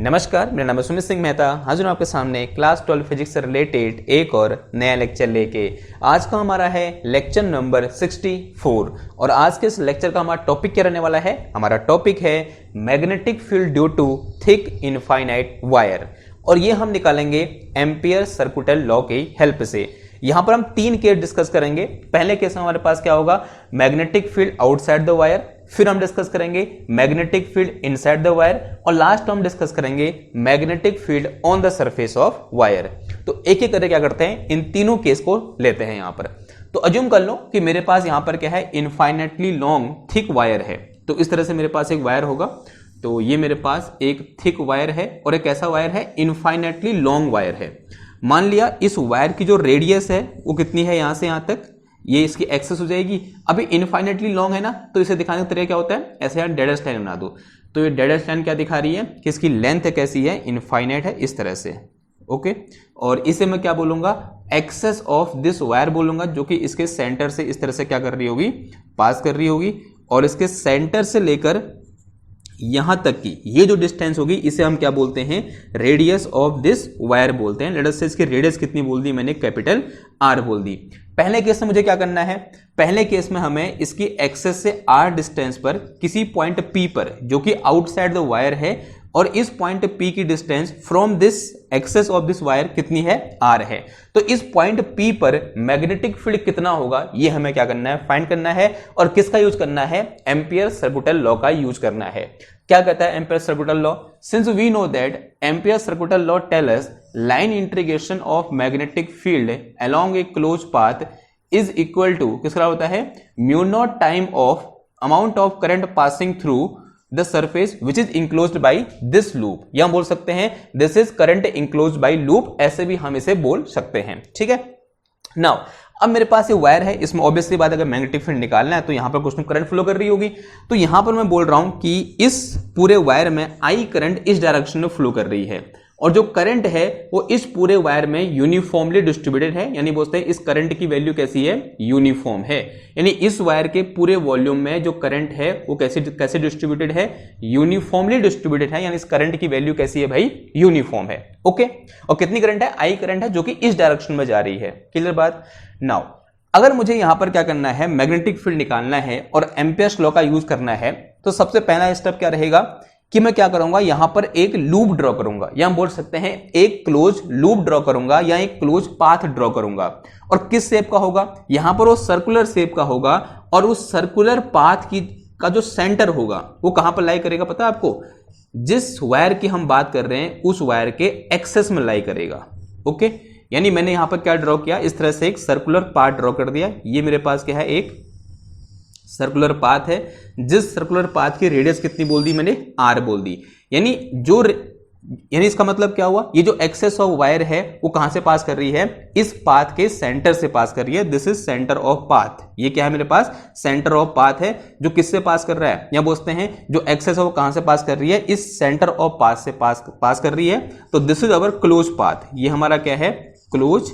नमस्कार, मेरा नाम है सुमित सिंह मेहता। हाजिर हूं आपके सामने क्लास 12 फिजिक्स से रिलेटेड एक और नया लेक्चर लेके। आज का हमारा है लेक्चर नंबर 64 और आज के इस लेक्चर का हमारा टॉपिक क्या रहने वाला है? हमारा टॉपिक है magnetic field due to thick infinite wire और ये हम निकालेंगे एम्पियर सर्कुटल लॉ की हेल्प से। यहां पर हम तीन केस डिस्कस करेंगे। पहले केस में हमारे पास क्या होगा? Magnetic field outside the wire, फिर हम डिस्कस करेंगे magnetic field inside the wire और लास्ट हम डिस्कस करेंगे magnetic field on the surface of wire. तो एक एक करके क्या करते हैं, इन तीनों केस को लेते हैं यहां पर। तो अज्यूम कर लो कि मेरे पास यहां पर क्या है, इनफाइनेटली लॉन्ग थिक वायर है। तो इस तरह से मेरे पास एक वायर होगा। तो ये मेरे पास एक थिक वायर है और एक ऐसा वायर है इनफाइनेटली लॉन्ग वायर है। मान लिया इस वायर की जो रेडियस है वो कितनी है, यहां से यहां तक, ये इसकी एक्सेस हो जाएगी। अभी इनफाइनेटली लॉन्ग है ना, तो इसे दिखाने का तरीका क्या होता है, ऐसे यहाँ डेडेस्ट लाइन बना दो। तो ये डेडेस्ट लाइन क्या दिखा रही है कि इसकी लेंथ कैसी है, इनफाइनाइट है, इस तरह से। ओके, और इसे मैं क्या बोलूंगा, एक्सेस ऑफ दिस वायर बोलूंगा, जो कि इसके सेंटर से इस तरह से क्या कर रही होगी, पास कर रही होगी। और इसके सेंटर से लेकर यहां तक की ये जो डिस्टेंस होगी इसे हम क्या बोलते हैं, रेडियस ऑफ दिस वायर बोलते हैं। लेट अस से इसकी रेडियस कितनी बोल दी मैंने, कैपिटल आर बोल दी। पहले केस में मुझे क्या करना है, पहले केस में हमें इसकी एक्सेस से आर डिस्टेंस पर किसी पॉइंट पी पर, जो कि आउटसाइड द वायर है, और इस पॉइंट पी की distance from this axis of this wire कितनी है, आर है। तो इस पॉइंट पी पर मैग्नेटिक फील्ड कितना होगा, ये हमें क्या करना है, फाइंड करना है। और किसका यूज करना है, एम्पियर सर्कुटल लॉ का यूज करना है। क्या कहता है ampere circuital law? Since we know that ampere circuital law tell us line integration of magnetic field along a close path is equal to, किसका होता है, mu naught time of amount of current passing through the surface which is enclosed by this loop. या हम बोल सकते हैं this is current enclosed by loop, ऐसे भी हम इसे बोल सकते हैं। ठीक है, नाउ अब मेरे पास ये वायर है, इसमें ऑब्वियसली बात अगर मैग्नेटिक फील्ड निकालना है तो यहां पर कुछ करंट फ्लो कर रही होगी। तो यहां पर मैं बोल रहा हूं कि इस पूरे वायर में आई करंट इस डायरेक्शन में फ्लो कर रही है और जो करंट है वो इस पूरे वायर में यूनिफॉर्मली डिस्ट्रीब्यूटेड है। यानी बोलते हैं इस करंट की वैल्यू कैसी है, यूनिफॉर्म है। यानी इस वायर के पूरे वॉल्यूम में जो करंट है वो कैसे डिस्ट्रीब्यूटेड है, यूनिफॉर्मली डिस्ट्रीब्यूटेड है। यानी इस करंट की वैल्यू कैसी है भाई, यूनिफॉर्म है। ओके, और कितनी करंट है, आई करंट है, जो कि इस डायरेक्शन में जा रही है। क्लियर बात? नाउ अगर मुझे यहां पर क्या करना है, मैग्नेटिक फील्ड निकालना है और एम्पियर्स लॉ का यूज करना है, तो सबसे पहला स्टेप क्या रहेगा कि मैं क्या करूंगा, यहां पर एक लूप ड्रॉ करूंगा, या हम बोल सकते हैं एक क्लोज लूप ड्रॉ करूंगा या एक क्लोज पाथ ड्रॉ करूंगा। और किस शेप का होगा, यहां पर वो सर्कुलर शेप का होगा और उस सर्कुलर पाथ का जो सेंटर होगा वो कहां पर लाई करेगा, पता है आपको, जिस वायर की हम बात कर रहे हैं उस वायर के एक्सेस में लाई करेगा। ओके, यानी मैंने यहां पर क्या ड्रॉ किया, इस तरह से एक सर्कुलर पाथ ड्रॉ कर दिया। ये मेरे पास क्या है, एक सर्कुलर पाथ है, जिस सर्कुलर पाथ की रेडियस कितनी बोल दी मैंने, आर बोल दी। यानी इसका मतलब क्या हुआ, ये जो एक्सेस ऑफ वायर है वो कहां से पास कर रही है, इस पाथ के सेंटर से पास कर रही है। This is centre of path. ये क्या है मेरे पास, सेंटर ऑफ पाथ है, जो किससे पास कर रहा है, या बोलते हैं जो एक्सेस है वो कहां से पास कर रही है, इस सेंटर ऑफ पाथ से पास कर रही है। तो this is our close path. ये हमारा क्या है, क्लोज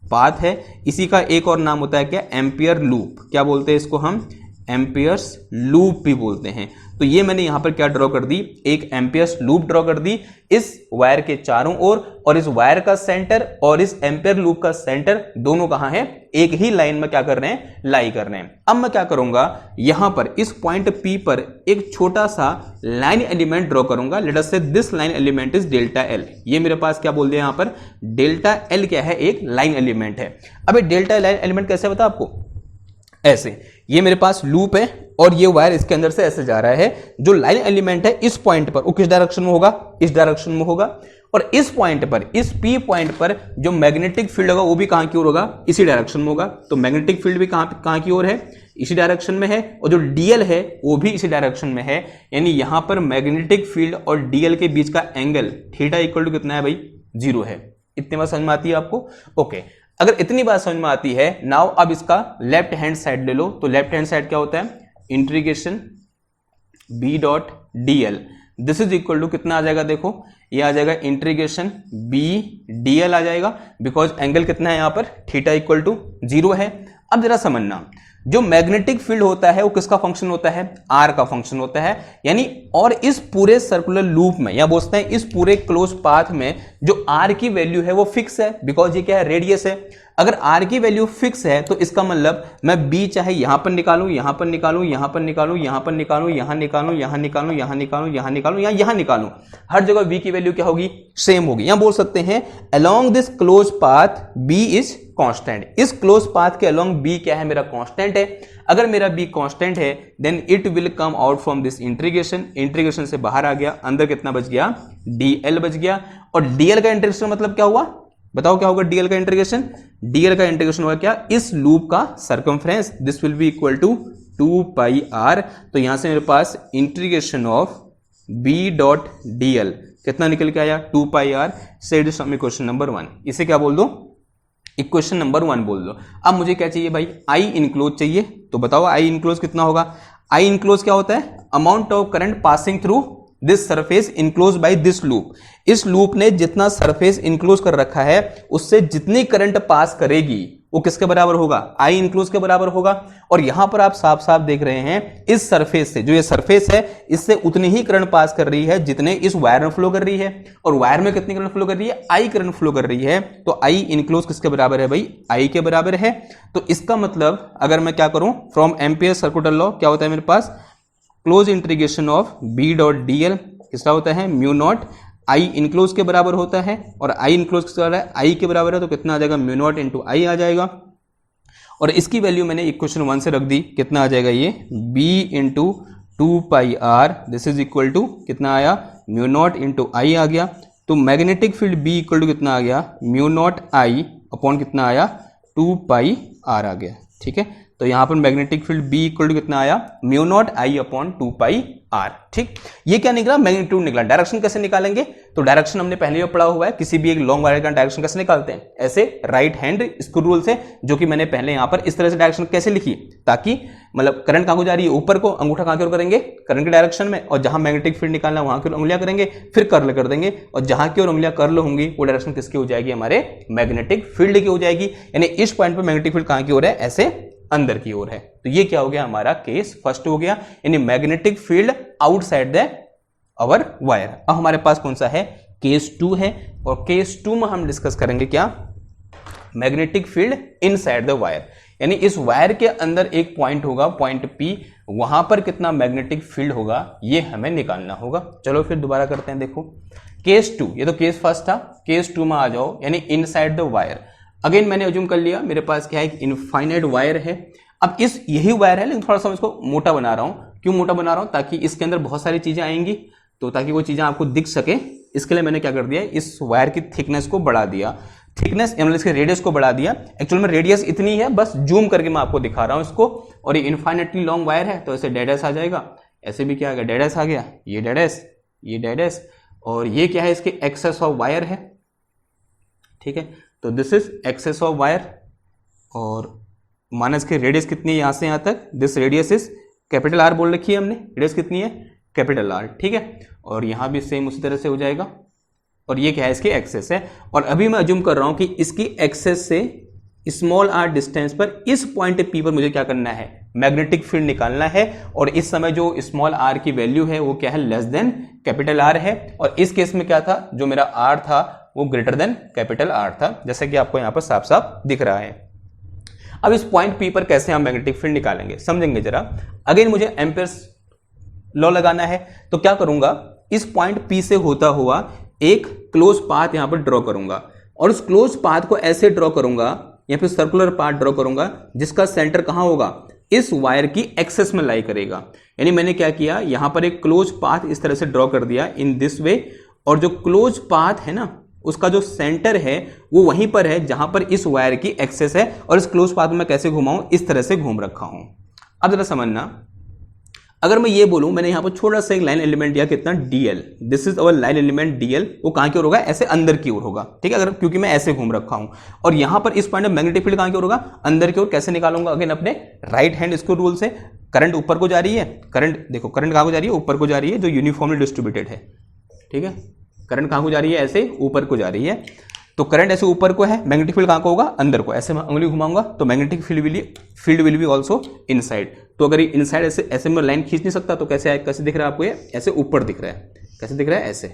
पाथ है। इसी का एक और नाम होता है क्या, एम्पियर लूप। क्या बोलते हैं इसको हम, एम्पियर्स लूप भी बोलते हैं। तो ये मैंने यहां पर क्या ड्रॉ कर दी, एक एम्पियर्स लूप ड्रॉ कर दी इस वायर के चारों ओर, और इस वायर का सेंटर और इस एम्पियर लूप का सेंटर दोनों कहां है, एक ही लाइन में क्या कर रहे हैं, लाई कर रहे हैं। अब मैं क्या करूंगा, यहां पर इस पॉइंट P पर एक छोटा सा लाइन एलिमेंट ड्रॉ करूंगा। लेट अस से this line element is delta L. ये मेरे पास क्या बोल दिया, यहां पर डेल्टा एल क्या है, एक लाइन एलिमेंट है। अब डेल्टा लाइन एलिमेंट कैसे बता आपको, ऐसे ये मेरे पास लूप है और ये वायर इसके अंदर से ऐसे जा रहा है। जो लाइन एलिमेंट है इस पॉइंट पर वो किस डायरेक्शन में होगा, इस डायरेक्शन में होगा। और इस पॉइंट पर, इस P पॉइंट पर जो मैग्नेटिक फील्ड होगा वो भी कहां की ओर होगा, इसी डायरेक्शन में होगा। तो मैग्नेटिक फील्ड भी कहां की ओर है, इसी डायरेक्शन में है। और जो डीएल है वो भी इसी डायरेक्शन में है। यानी यहां पर मैग्नेटिक फील्ड और डीएल के बीच का एंगल थीटा इक्वल टू कितना है भाई, 0 है। इतनी बात समझ में आती है आपको? ओके, अगर इतनी बात समझ में आती है, नाउ अब इसका लेफ्ट हैंड साइड ले लो। तो लेफ्ट हैंड साइड क्या होता है, integration B dot D L, this is equal to कितना आ जाएगा, देखो ये आ जाएगा इंटीग्रेशन बी डी एल आ जाएगा, बिकॉज एंगल कितना है यहां पर, थीटा इक्वल टू 0 है। अब जरा समझना, जो मैग्नेटिक फील्ड होता है वो किसका फंक्शन होता है, आर का फंक्शन होता है। यानी और इस पूरे सर्कुलर लूप में या बोलते हैं इस पूरे क्लोज पाथ में जो आर की वैल्यू है वो फिक्स है, बिकॉज ये क्या है, रेडियस है। अगर आर की वैल्यू फिक्स है तो इसका मतलब मैं बी चाहे यहां पर निकालूं, यहां पर निकालूं, यहां पर निकालूं, यहां पर निकालूं, यहां निकालूं, यहां निकालूं, यहां निकालूं, यहां निकालूं या यहां निकालूं, हर जगह बी की वैल्यू क्या होगी, सेम होगी। यहां बोल सकते हैं along this close path B is constant. इस क्लोज पाथ के अलोंग बी क्या है, मेरा कांस्टेंट है। अगर मेरा बी कांस्टेंट है then it will come out from this integration. Integration से बाहर आ गया, अंदर कितना बच गया, डीएल बच गया। और डीएल का इंटीग्रेशन मतलब क्या हुआ, बताओ क्या होगा डीएल का इंटीग्रेशन, डीएल का इंटीग्रेशन होगा क्या, इस लूप का circumference, this will be equal to 2 pi R. तो यहां से मेरे पास integration of B dot dl कितना निकल के आया, 2 पाई आर। से इक्वेशन नंबर 1, इसे क्या बोल दो, इक्वेशन नंबर 1 बोल दो। अब मुझे क्या चाहिए भाई, आई इनक्लोज चाहिए। तो बताओ आई इनक्लोज कितना होगा, आई इनक्लोज क्या होता है, amount of current passing through this surface enclose by this loop. इस लूप ने जितना सरफेस इनक्लोज कर रखा है उससे जितनी करंट पास करेगी वो किसके बराबर होगा, आई इनक्लोज के बराबर होगा। और यहां पर आप साफ साफ देख रहे हैं इस सरफेस से, जो ये सरफेस है इससे उतनी ही करंट पास कर रही है जितने इस वायर में फ्लो कर रही है। और वायर में कितनी करंट फ्लो कर रही है, आई करंट फ्लो कर रही है। तो आई इनक्लोज किसके बराबर है भाई, आई के बराबर है। तो इसका मतलब अगर मैं क्या करूं, फ्रॉम एम्पियर सर्कुलर लॉ क्या होता है मेरे पास, close integration of B dot dl किसका होता है, म्यू नॉट आई इनक्लोज के बराबर होता है। और आई इनक्लोज किसका बराबर है, आई के बराबर है। तो कितना आ जाएगा, म्यू नॉट इंटू आई आ जाएगा। और इसकी वैल्यू मैंने इक्वेशन 1 से रख दी, कितना आ जाएगा ये, B into 2 pi R, this is equal to कितना आया, म्यू नॉट इंटू आई आ गया। तो magnetic field B equal to कितना आ गया, म्यू नॉट आई अपॉन कितना आया, 2 पाई आर आ गया। ठीक है, तो यहां पर magnetic field B equal to कितना आया, mu naught I upon 2 pi R. ठीक, ये क्या निकला, मैग्नीट्यूड निकला। डायरेक्शन कैसे निकालेंगे, तो डायरेक्शन हमने पहले भी पढ़ा हुआ है, किसी भी एक लॉन्ग वायर का डायरेक्शन कैसे निकालते हैं, ऐसे राइट हैंड स्क्रू रूल से, जो कि मैंने पहले यहां पर इस तरह से डायरेक्शन कैसे लिखी, ताकि मतलब करंट कहां को जा रही है, ऊपर को, अंगूठा कहां की ओर करेंगे, करंट के डायरेक्शन में, और जहां मैग्नेटिक फील्ड निकालना है वहां की ओर उंगलियां करेंगे, फिर कर्ल कर देंगे, और जहां की ओर उंगलियां कर्ल होंगी वो डायरेक्शन किसकी हो जाएगी, हमारे मैग्नेटिक फील्ड की हो जाएगी। यानी इस पॉइंट पर मैग्नेटिक फील्ड कहां की ओर है, ऐसे अंदर की ओर है। तो ये क्या हो गया, हमारा केस फर्स्ट हो गया, यानी magnetic field outside the our wire. अब हमारे पास कौन सा है, केस 2 है। और केस 2 में हम डिस्कस करेंगे क्या, magnetic field inside the wire. यानी इस वायर के अंदर एक पॉइंट होगा, पॉइंट P, वहां पर कितना मैग्नेटिक फील्ड होगा ये हमें निकालना होगा। चलो फिर दोबारा करते हैं, देखो केस 2, ये तो केस फर्स्ट था, केस 2 में आ जाओ, यानी इनसाइड द वायर। अगेन मैंने अज्यूम कर लिया मेरे पास क्या है, एक इनफाइनाइट वायर है। अब इस यही वायर है, लेकिन थोड़ा सा मैं इसको मोटा बना रहा हूं। क्यों मोटा बना रहा हूं, ताकि इसके अंदर बहुत सारी चीजें आएंगी, तो ताकि वो चीजें आपको दिख सके, इसके लिए मैंने क्या कर दिया, इस वायर की थिकनेस को बढ़ा दिया। थिकनेस मतलब इसके रेडियस को बढ़ा दिया। एक्चुअल में रेडियस इतनी है, बस जूम करके मैं आपको दिखा रहा हूं इसको। और ये इनफाइनाइटली लॉन्ग वायर है, तो ऐसे डेडेस आ जाएगा, ऐसे भी क्या आ गया, डेडेस आ गया, ये डेडेस, ये डेडेस, और ये क्या है, इसके एक्सेस ऑफ वायर है। ठीक है, तो this is axis of wire. और माइनस के रेडियस कितनी है यहां से यहां तक, this radius is capital R बोल रखी है हमने, रेडियस कितनी है, कैपिटल आर। ठीक है, और यहां भी सेम उसी तरह से हो जाएगा। और ये क्या है, इसकी एक्सेस है। और अभी मैं अज्यूम कर रहा हूं कि इसकी एक्सेस से स्मॉल आर डिस्टेंस पर इस पॉइंट P पर मुझे क्या करना है, मैग्नेटिक फील्ड निकालना है। और इस समय जो स्मॉल आर की वैल्यू है वो क्या है, लेस देन कैपिटल आर है। और इस केस में क्या था, जो मेरा आर था वो ग्रेटर देन कैपिटल आर था, जैसे कि आपको यहां पर साफ साफ दिख रहा है। अब इस पॉइंट P पर कैसे हम मैग्नेटिक फील्ड निकालेंगे, समझेंगे जरा। अगेन मुझे एम्पियर्स लॉ लगाना है, तो क्या करूंगा, इस पॉइंट P से होता हुआ एक क्लोज पाथ यहां पर ड्रॉ करूंगा। और उस क्लोज पाथ को ऐसे ड्रॉ करूंगा, या फिर सर्कुलर पाथ ड्रॉ करूंगा, जिसका सेंटर कहां होगा, इस वायर की एक्सेस में लाई करेगा। यानी मैंने क्या किया, यहां पर एक क्लोज पाथ इस तरह से ड्रॉ कर दिया इन दिस वे। और जो क्लोज पाथ है ना, उसका जो सेंटर है वो वहीं पर है जहां पर इस वायर की एक्सेस है। और इस क्लोज पाथ में कैसे घुमाऊं, इस तरह से घूम रखा हूं। अब जरा समझना, अगर मैं ये बोलूं, मैंने यहां पर छोटा सा एक लाइन एलिमेंट दिया, कितना, DL, this is our line element DL, वो कहां की ओर होगा, ऐसे अंदर की ओर होगा। ठीक है, अगर क्योंकि मैं ऐसे घूम रखा हूं। और यहां पर इस पॉइंट में मैग्नेटिक फील्ड कहां की ओर होगा, अंदर की ओर। कैसे निकालूंगा, अगेन अपने राइट हैंड स्क्रू रूल से। करंट ऊपर को जा रही है, करंट देखो, करंट कहां को जा रही है, ऊपर को जा रही है, जो यूनिफॉर्मली डिस्ट्रीब्यूटेड है। ठीक है, करंट कहां को जा रही है, ऐसे ऊपर को जा रही है। तो करंट ऐसे ऊपर को है, मैग्नेटिक फील्ड कहां को होगा, अंदर को। ऐसे मैं उंगली घुमाऊंगा तो magnetic field will be also inside. तो अगर ये इनसाइड ऐसे ऐसे मैं लाइन खींच नहीं सकता तो कैसे दिख रहा है आपको, ये ऐसे ऊपर दिख रहा है। कैसे दिख रहा है, ऐसे,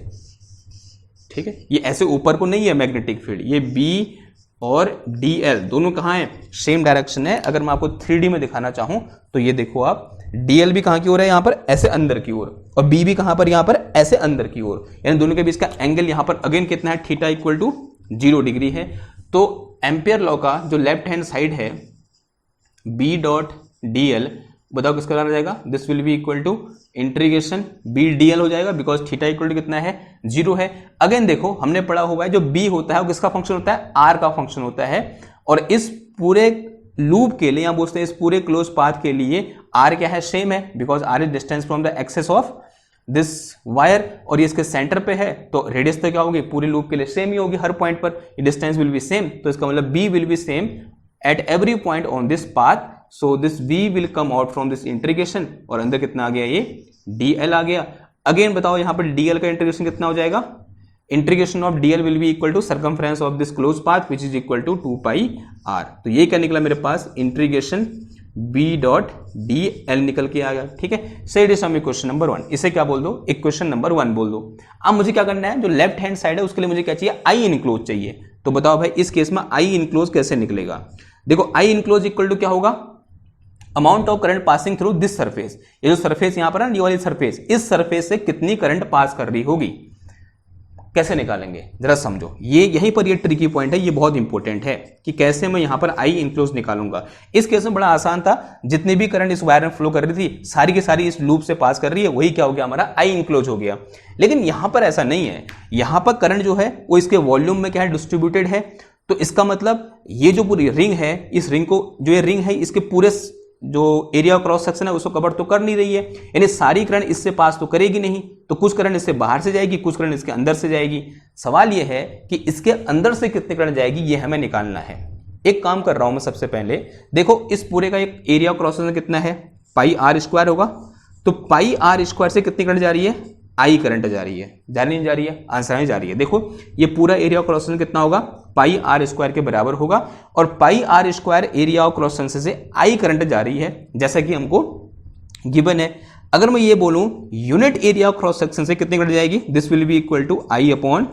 ठीक है। ये ऐसे ऊपर को नहीं है मैग्नेटिक फील्ड, ये बी और DL दोनों कहाँ है, सेम डायरेक्शन है। अगर मैं आपको 3D में दिखाना चाहूं तो ये देखो आप, DL भी कहां की ओर है, यहां पर ऐसे अंदर की ओर, और B भी कहां पर, यहां पर ऐसे अंदर की ओर, यानी दोनों के बीच का एंगल यहां पर अगेन कितना है, थीटा इक्वल टू 0 डिग्री है। तो एम्पियर लॉ का जो लेफ्ट हैंड साइड है B डॉट DL, बताओ किसका आ जाएगा, this will be equal to integration BDL हो जाएगा, बिकॉज थीटा इक्वल टू कितना है, 0 है। अगेन देखो हमने पढ़ा हुआ है जो B होता है वो किसका फंक्शन होता है, R का फंक्शन होता है। और इस पूरे लूप के लिए या बोलते हैं इस पूरे क्लोज पाथ के लिए R क्या है, सेम है, because R is distance from the axis of this wire, और ये इसके सेंटर पे है तो रेडियस तो क्या होगी, पूरे लूप के लिए सेम ही होगी, हर पॉइंट पर डिस्टेंस विल बी सेम। तो इसका मतलब B will be same at every point on this path. So this V will come out from this integration, और अंदर कितना आ गया, ये DL आ गया। अगेन बताओ यहां पर DL का इंटीग्रेशन कितना हो जाएगा, integration of DL will be equal to circumference of this close path which is equal to 2 pi R। तो ये क्या निकला मेरे पास, इंटीग्रेशन B डॉट DL निकल के आ गया, ठीक है। सही डिशा में क्वेश्चन नंबर 1, इसे क्या बोल दो, इक्वेशन नंबर 1 बोल दो। अब मुझे क्या करना है, जो लेफ्ट हैंड साइड है उसके लिए मुझे क्या चाहिए, I इनक्लोज चाहिए। तो बताओ भाई इस केस में I इनक्लोज कैसे निकलेगा। देखो I इनक्लोज इक्वल टू क्या होगा, amount of current passing through this surface. ये जो सरफेस यहां पर है, ये वाली सरफेस, इस सरफेस से कितनी करंट पास कर रही होगी, कैसे निकालेंगे जरा समझो। ये यहीं पर ये ट्रिकी पॉइंट है, ये बहुत इंपॉर्टेंट है कि कैसे मैं यहां पर I इनक्लोज निकालूंगा। इस केस में बड़ा आसान था, जितनी भी करंट इस वायर में फ्लो कर रही थी सारी की सारी इस लूप से पास कर रही है, वही क्या हो गया, हमारा I इनक्लोज हो गया। लेकिन यहां पर ऐसा नहीं है, यहां पर करंट जो है वो इसके वॉल्यूम में क्या है, डिस्ट्रीब्यूटेड है। तो इसका मतलब ये जो पूरी रिंग है, इस रिंग को, जो ये रिंग है इसके पूरे जो एरिया क्रॉस सेक्शन है उसको कवर तो कर नहीं रही है, यानी सारी करंट इससे पास तो करेगी नहीं। तो कुछ करंट इससे बाहर से जाएगी, कुछ करंट इसके अंदर से जाएगी। सवाल यह है कि इसके अंदर से कितनी करंट जाएगी, ये हमें निकालना है। एक काम कर रहा हूं मैं, सबसे पहले देखो इस पूरे का एक एरिया क्रॉस सेक्शन कितना है, पाई R स्क्वायर होगा। तो पाई R स्क्वायर से कितनी करंट जा रही है, I करंट जा रही है, जा रही नहीं जा रही है, आंसर में जा रही है। देखो ये पूरा एरिया क्रॉस सेक्शन कितना होगा, पाई R स्क्वायर के बराबर होगा, और पाई R square area of cross section से I करंट जा रही है, जैसा कि हमको गिवन है। अगर मैं ये बोलूं unit area of cross section से कितनी करंट जाएगी, this will be equal to I upon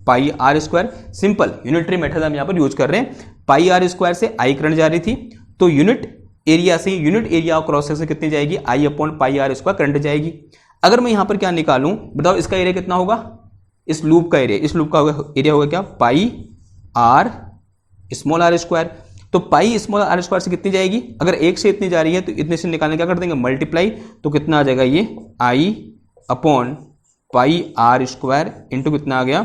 pi R square. Simple unitary method हम यहां पर यूज कर रहे हैं। पाई R स्क्वायर से I करंट जा रही थी, तो यूनिट एरिया से unit area of cross section कितनी जाएगी, I upon pi R square current जाएगी। अगर मैं यहां पर क्या निकालूं, बताओ इसका एरिया कितना होगा, इस लूप का एरिया, इस लूप का एरिया होगा क्या, पाई R स्मॉल r स्क्वायर। तो पाई स्मॉल r स्क्वायर से कितनी जाएगी, अगर एक से इतनी जा रही है तो इतने से निकालने क्या कर देंगे, मल्टीप्लाई। तो कितना आ जाएगा, ये I upon pi R square into कितना आ गया,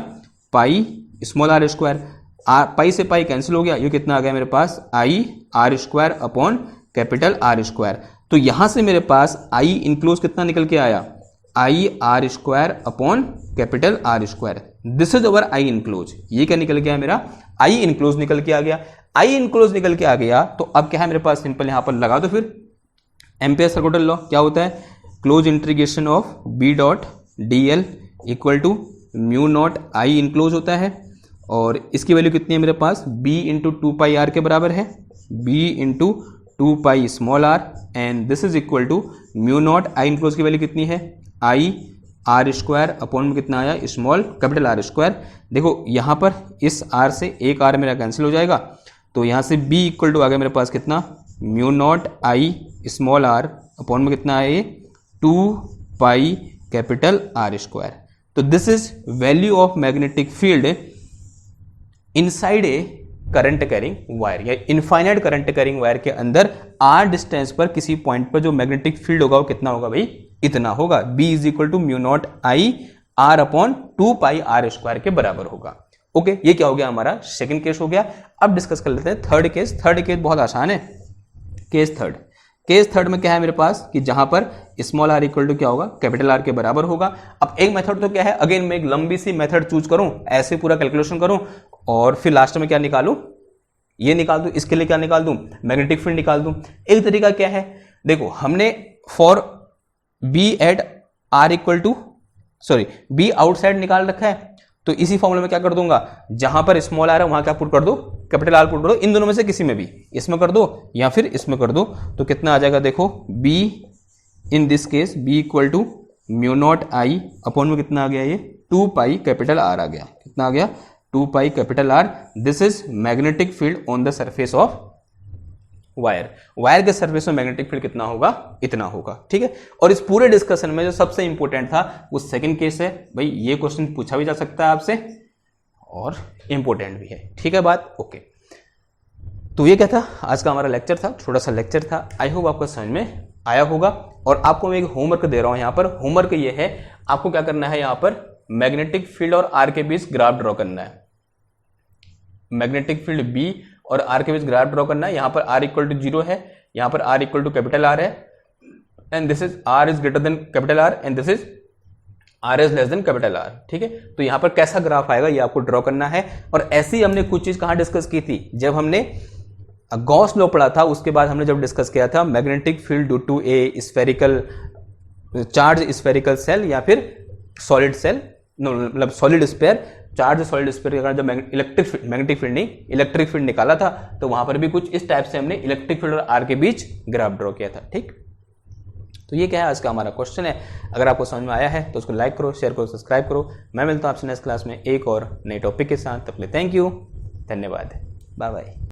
पाई स्मॉल r स्क्वायर। पाई से पाई कैंसिल हो गया, ये कितना आ गया मेरे पास, I R square upon capital R square. तो यहां से मेरे पास I इनक्लोज कितना निकल के आया, I R square upon capital R square. This is our I enclose. ये क्या निकल गया मेरा, I इनक्लोज निकल के आ गया। I इनक्लोज निकल के आ गया तो अब क्या है मेरे पास, सिंपल यहां पर लगा दो फिर एम्पियर सर्कुलर लॉ। क्या होता है, close integration of B dot DL equal to mu naught I enclose होता है, और इसकी वैल्यू कितनी है मेरे पास, B इंटू 2 पाई R के बराबर है, B into 2 pi small r, and this is equal to mu naught I enclose की वैल्यू कितनी है, I R स्क्वायर अपॉन में कितना आया, स्मॉल कैपिटल R स्क्वायर। देखो यहाँ पर इस R से एक R मेरा कैंसिल हो जाएगा, तो यहाँ से B इक्वल टू आ गया मेरे पास कितना, mu naught I small r upon में कितना आया, 2 पाई कैपिटल R स्क्वायर। तो this is value of magnetic field inside a current carrying wire, या इनफाइनाइट करंट कैरिंग वायर के अंदर R डिस्टेंस पर किसी पॉइंट पर जो मैग्नेटिक फील्ड होगा वो कितना होगा भाई, इतना होगा। B is equal to mu naught I R upon 2 pi R square के बराबर होगा। ओके, ये क्या हो गया, हमारा सेकंड केस हो गया। अब डिस्कस कर लेते हैं थर्ड केस। थर्ड केस बहुत आसान है। केस थर्ड में क्या है मेरे पास, कि जहां पर स्मॉल r इक्वल टू क्या होगा, कैपिटल R के बराबर होगा। अब एक मेथड तो क्या है, अगेन मैं एक लंबी सी मेथड चूज करूं, ऐसे पूरा कैलकुलेशन करूं, और फिर लास्ट में क्या निकालूं, ये निकाल दूं, इसके लिए क्या निकाल दूं, मैग्नेटिक फील्ड निकाल दूं। एक तरीका क्या है, देखो हमने for B at R equal to, sorry B outside निकाल रखा है, तो इसी फॉर्मूले में क्या कर दूंगा, जहां पर स्मॉल आर है वहां क्या पुट कर दो, कैपिटल आर पुट कर दो, इन दोनों में से किसी में भी, इसमें कर दो या फिर इसमें कर दो, तो कितना आ जाएगा देखो, B in this case B equal to mu naught I upon में कितना आ गया, ये 2 पाई कैपिटल आर आ गया, कितना आ गया 2 pi capital R. This is magnetic field on the surface of wire, wire के सरफेस में मैग्नेटिक फील्ड कितना होगा, इतना होगा, ठीक है। और इस पूरे डिस्कशन में जो सबसे इंपॉर्टेंट था वो सेकंड केस है, भाई ये क्वेश्चन पूछा भी जा सकता है आपसे और इंपॉर्टेंट भी है, ठीक है बात, ओके। तो ये क्या था, आज का हमारा लेक्चर था, छोटा सा लेक्चर था, आई होप आपको समझ में आया होगा। और आपको मैं एक होमवर्क दे रहा हूं यहाँ पर, होमवर्क ये है, आपको क्या करना है, यहाँ पर मैग्नेटिक फील्ड और आर के बीच ग्राफ ड्रॉ करना है, मैग्नेटिक फील्ड बी और आर के बीच ग्राफ ड्रॉ करना है। यहाँ पर आर इक्वल टू 0 है, यहाँ पर R equal to capital R है, and this is R is greater than capital R and this is R is less than capital R, ठीक है। तो यहाँ पर कैसा ग्राफ आएगा ये आपको ड्रॉ करना है। और ऐसे ही हमने कुछ चीज कहाँ डिस्कस की थी, जब हमने गॉस लॉ पढ़ा था, उसके बाद हमने जब डिस्कस किया था magnetic field due to a spherical charge spherical shell या फिर सॉलिड सेल, मतलब solid sphere, charge solid sphere का जब मैग्नेटिक फील्ड नहीं इलेक्ट्रिक फील्ड निकाला था, तो वहां पर भी कुछ इस टाइप से हमने इलेक्ट्रिक फील्ड और आर के बीच ग्राफ ड्रॉ किया था, ठीक। तो ये क्या है, आज का हमारा क्वेश्चन है। अगर आपको समझ में आया है तो उसको लाइक करो, शेयर करो, सब्सक्राइब करो। मैं मिलता हूं आपसे नेक्स्ट क्लास में एक और नए टॉपिक के साथ, तब तक के लिए थैंक यू, धन्यवाद, बाय बाय।